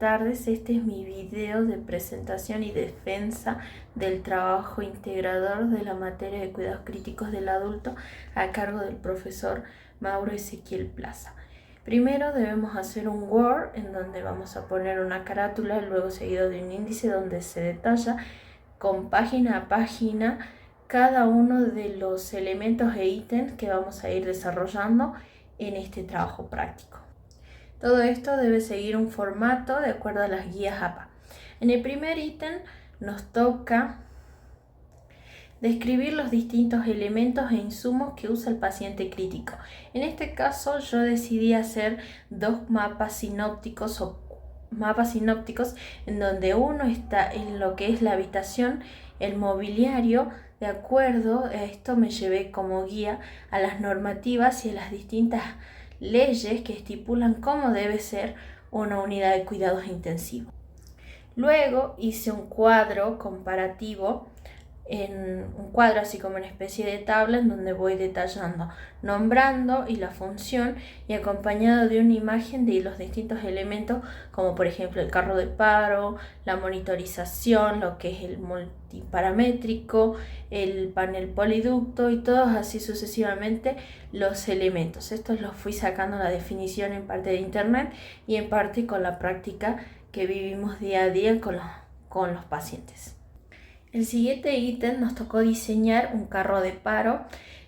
tardes. Este es mi video de presentación y defensa del trabajo integrador de la materia de cuidados críticos del adulto a cargo del profesor Mauro Ezequiel Plaza. Primero debemos hacer un Word en donde vamos a poner una carátula, luego seguido de un índice donde se detalla con página a página cada uno de los elementos e ítems que vamos a ir desarrollando en este trabajo práctico. Todo esto debe seguir un formato de acuerdo a las guías APA. En el primer ítem nos toca describir los distintos elementos e insumos que usa el paciente crítico. En este caso yo decidí hacer dos mapas sinópticos en donde uno está en lo que es la habitación, el mobiliario. De acuerdo a esto me llevé como guía a las normativas y a las distintas leyes que estipulan cómo debe ser una unidad de cuidados intensivos. Luego hice un cuadro comparativo, un cuadro así como una especie de tabla en donde voy detallando, nombrando y la función y acompañado de una imagen de los distintos elementos como por ejemplo el carro de paro, la monitorización, lo que es el multiparamétrico, el panel poliducto y todos así sucesivamente los elementos. Estos los fui sacando la definición en parte de internet y en parte con la práctica que vivimos día a día con los pacientes. El siguiente ítem nos tocó diseñar un carro de paro.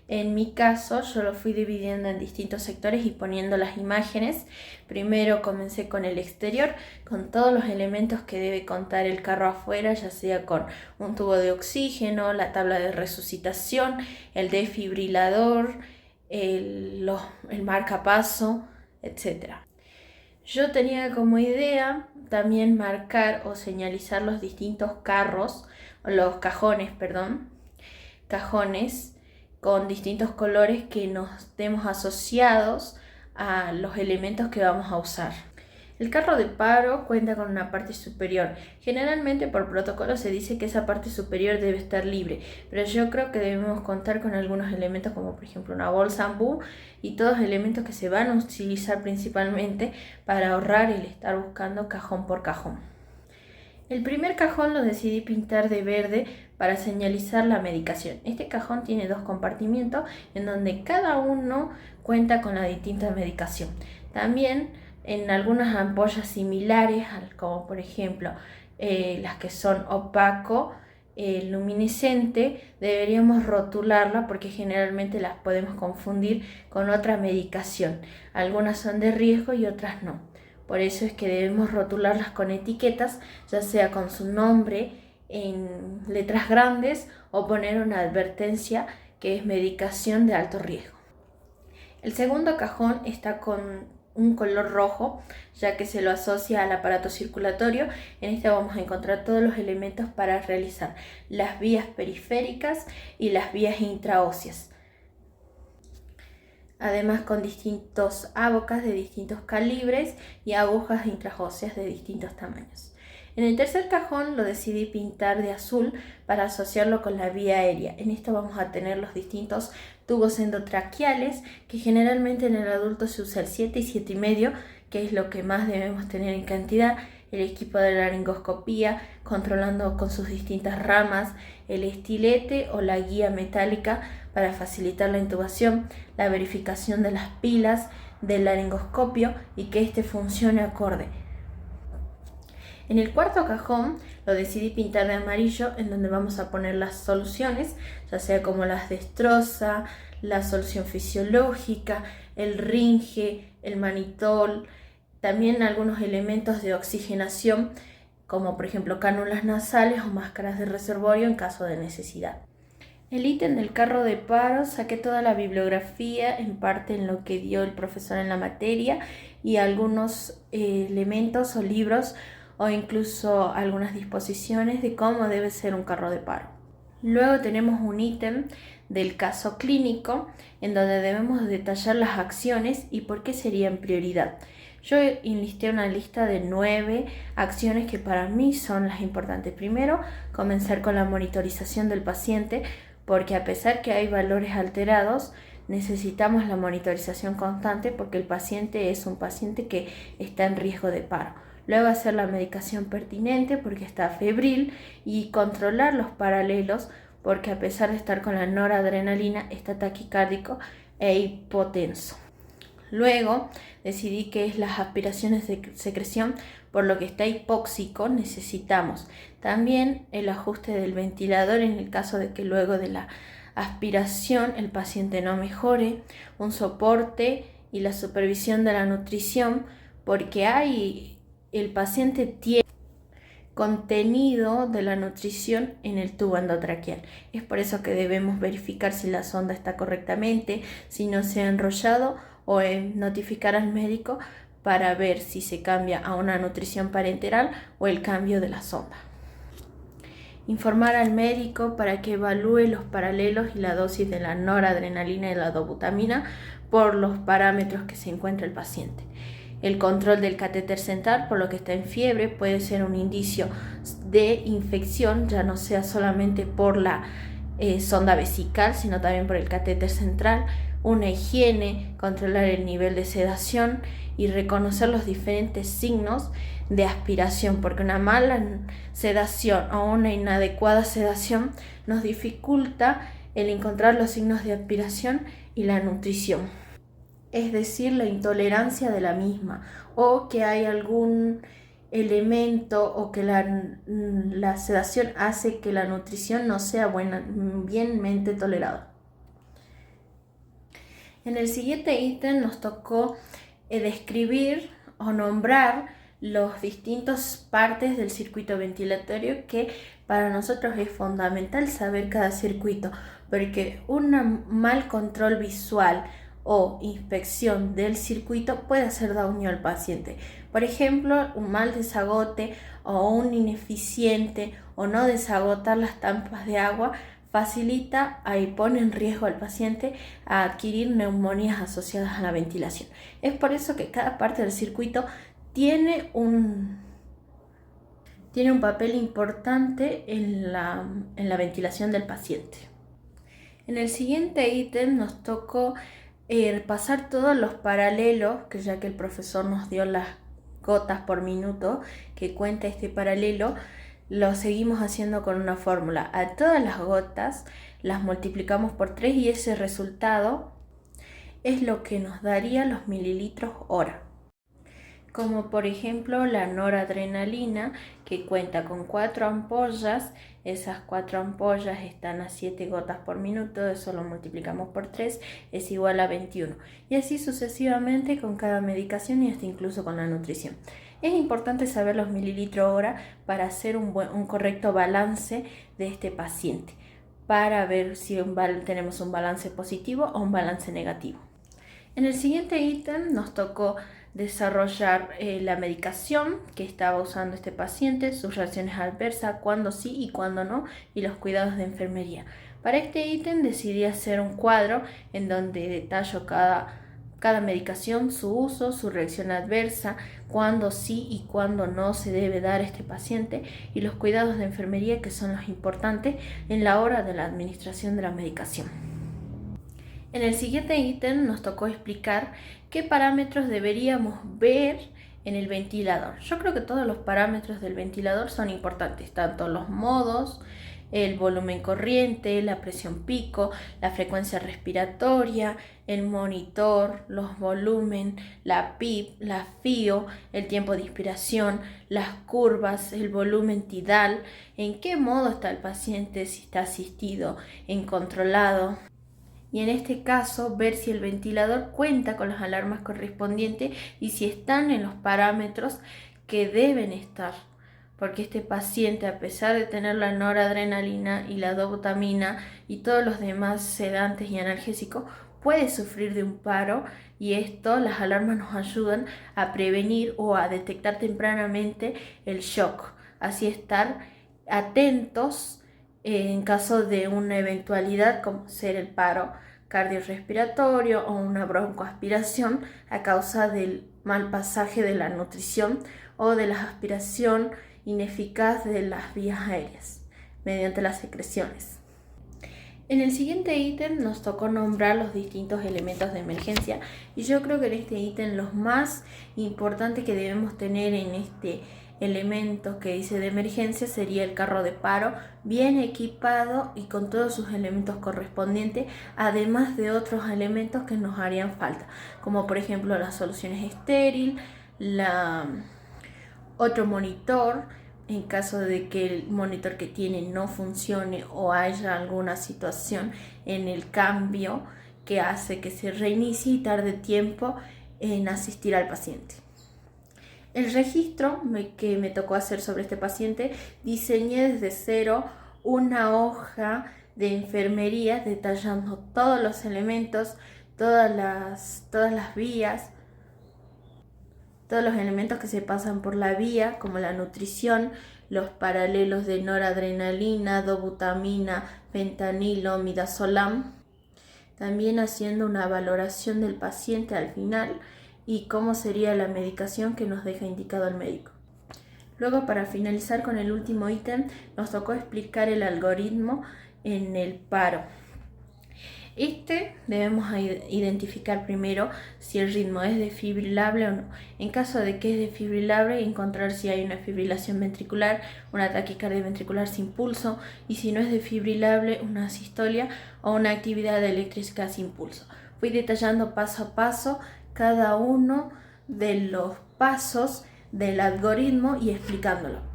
En mi caso yo lo fui dividiendo en distintos sectores y poniendo las imágenes. Primero comencé con el exterior, con todos los elementos que debe contar el carro afuera, ya sea con un tubo de oxígeno, la tabla de resucitación, el desfibrilador, el marcapaso, etc. Yo tenía como idea también marcar o señalizar los distintos cajones con distintos colores que nos estemos asociados a los elementos que vamos a usar. El carro de paro cuenta con una parte superior. Generalmente por protocolo se dice que esa parte superior debe estar libre, pero yo creo que debemos contar con algunos elementos como por ejemplo una bolsa ambú y todos elementos que se van a utilizar principalmente para ahorrar el estar buscando cajón por cajón. El primer cajón lo decidí pintar de verde para señalizar la medicación. Este cajón tiene dos compartimientos en donde cada uno cuenta con la distinta medicación. También en algunas ampollas similares, como por ejemplo las que son opaco, luminiscente, deberíamos rotularla porque generalmente las podemos confundir con otra medicación. Algunas son de riesgo y otras no. Por eso es que debemos rotularlas con etiquetas, ya sea con su nombre en letras grandes o poner una advertencia que es medicación de alto riesgo. El segundo cajón está con un color rojo, ya que se lo asocia al aparato circulatorio. En este vamos a encontrar todos los elementos para realizar las vías periféricas y las vías intraóseas. Además con distintos abocas de distintos calibres y agujas intraóseas de distintos tamaños. En el tercer cajón lo decidí pintar de azul para asociarlo con la vía aérea. En esto vamos a tener los distintos tubos endotraqueales, que generalmente en el adulto se usa el 7 y 7,5, que es lo que más debemos tener en cantidad. El equipo de laringoscopía, controlando con sus distintas ramas, el estilete o la guía metálica para facilitar la intubación, la verificación de las pilas del laringoscopio y que éste funcione acorde. En el cuarto cajón lo decidí pintar de amarillo, en donde vamos a poner las soluciones, ya sea como las destroza, la solución fisiológica, el ringe, el manitol, también algunos elementos de oxigenación, como por ejemplo cánulas nasales o máscaras de reservorio en caso de necesidad. El ítem del carro de paro, saqué toda la bibliografía, en parte en lo que dio el profesor en la materia, y algunos elementos o libros o incluso algunas disposiciones de cómo debe ser un carro de paro. Luego tenemos un ítem del caso clínico en donde debemos detallar las acciones y por qué serían prioridad. Yo enlisté una lista de 9 acciones que para mí son las importantes. Primero, comenzar con la monitorización del paciente, porque a pesar que hay valores alterados, necesitamos la monitorización constante porque el paciente es un paciente que está en riesgo de paro. Luego hacer la medicación pertinente porque está febril y controlar los paralelos porque a pesar de estar con la noradrenalina está taquicárdico e hipotenso. Luego decidí que es las aspiraciones de secreción, por lo que está hipóxico, necesitamos también el ajuste del ventilador en el caso de que luego de la aspiración el paciente no mejore, un soporte y la supervisión de la nutrición, porque el paciente tiene contenido de la nutrición en el tubo endotraqueal. Es por eso que debemos verificar si la sonda está correctamente, si no se ha enrollado o notificar al médico para ver si se cambia a una nutrición parenteral o el cambio de la sonda. Informar al médico para que evalúe los paralelos y la dosis de la noradrenalina y la dobutamina por los parámetros que se encuentra el paciente. El control del catéter central, por lo que está en fiebre, puede ser un indicio de infección, ya no sea solamente por la sonda vesical, sino también por el catéter central. Una higiene, controlar el nivel de sedación y reconocer los diferentes signos de aspiración, porque una mala sedación o una inadecuada sedación nos dificulta el encontrar los signos de aspiración y la nutrición, es decir, la intolerancia de la misma, o que hay algún elemento o que la sedación hace que la nutrición no sea bienmente tolerada. En el siguiente ítem nos tocó describir o nombrar los distintos partes del circuito ventilatorio, que para nosotros es fundamental saber cada circuito, porque un mal control visual o inspección del circuito puede hacer daño al paciente. Por ejemplo, un mal desagote o un ineficiente o no desagotar las tampas de agua facilita y pone en riesgo al paciente a adquirir neumonías asociadas a la ventilación. Es por eso que cada parte del circuito tiene un papel importante en la ventilación del paciente. En el siguiente ítem nos tocó pasar todos los paralelos, que ya que el profesor nos dio las gotas por minuto que cuenta este paralelo, lo seguimos haciendo con una fórmula. A todas las gotas las multiplicamos por 3 y ese resultado es lo que nos daría los mililitros hora. Como por ejemplo la noradrenalina, que cuenta con 4 ampollas. Esas 4 ampollas están a 7 gotas por minuto, eso lo multiplicamos por 3, es igual a 21. Y así sucesivamente con cada medicación y hasta incluso con la nutrición. Es importante saber los mililitros hora para hacer un correcto balance de este paciente, para ver si tenemos un balance positivo o un balance negativo. En el siguiente ítem nos tocó desarrollar la medicación que estaba usando este paciente, sus reacciones adversas, cuándo sí y cuándo no, y los cuidados de enfermería. Para este ítem decidí hacer un cuadro en donde detallo cada medicación, su uso, su reacción adversa, cuándo sí y cuándo no se debe dar a este paciente, y los cuidados de enfermería, que son los importantes en la hora de la administración de la medicación. En el siguiente ítem nos tocó explicar qué parámetros deberíamos ver en el ventilador. Yo creo que todos los parámetros del ventilador son importantes, tanto los modos, el volumen corriente, la presión pico, la frecuencia respiratoria, el monitor, los volumen, la PIP, la FIO, el tiempo de inspiración, las curvas, el volumen tidal, en qué modo está el paciente, si está asistido, en controlado. Y en este caso ver si el ventilador cuenta con las alarmas correspondientes y si están en los parámetros que deben estar, porque este paciente, a pesar de tener la noradrenalina y la dobutamina y todos los demás sedantes y analgésicos, puede sufrir de un paro, y las alarmas nos ayudan a prevenir o a detectar tempranamente el shock, así estar atentos en caso de una eventualidad como ser el paro cardiorrespiratorio o una broncoaspiración a causa del mal pasaje de la nutrición o de la aspiración ineficaz de las vías aéreas mediante las secreciones. En el siguiente ítem nos tocó nombrar los distintos elementos de emergencia y yo creo que en este ítem los más importantes que debemos tener en este elemento que dice de emergencia sería el carro de paro bien equipado y con todos sus elementos correspondientes, además de otros elementos que nos harían falta, como por ejemplo las soluciones estéril, otro monitor en caso de que el monitor que tiene no funcione o haya alguna situación en el cambio que hace que se reinicie y tarde tiempo en asistir al paciente. El registro que me tocó hacer sobre este paciente, diseñé desde cero una hoja de enfermería detallando todos los elementos, todas las vías, todos los elementos que se pasan por la vía, como la nutrición, los paralelos de noradrenalina, dobutamina, fentanilo, midazolam. También haciendo una valoración del paciente al final y cómo sería la medicación que nos deja indicado el médico. Luego, para finalizar con el último ítem, nos tocó explicar el algoritmo en el paro. Debemos identificar primero si el ritmo es desfibrilable o no. En caso de que es desfibrilable, encontrar si hay una fibrilación ventricular, una taquicardia ventricular sin pulso, y si no es desfibrilable, una asistolia o una actividad eléctrica sin pulso. Fui detallando paso a paso cada uno de los pasos del algoritmo y explicándolo.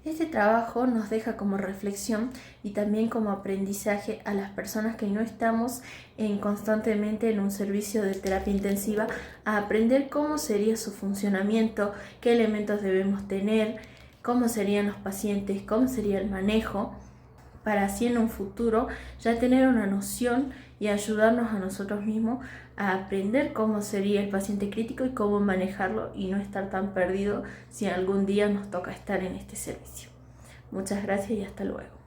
Este trabajo nos deja como reflexión y también como aprendizaje a las personas que no estamos constantemente en un servicio de terapia intensiva, a aprender cómo sería su funcionamiento, qué elementos debemos tener, cómo serían los pacientes, cómo sería el manejo, para así en un futuro ya tener una noción y ayudarnos a nosotros mismos a aprender cómo sería el paciente crítico y cómo manejarlo y no estar tan perdido si algún día nos toca estar en este servicio. Muchas gracias y hasta luego.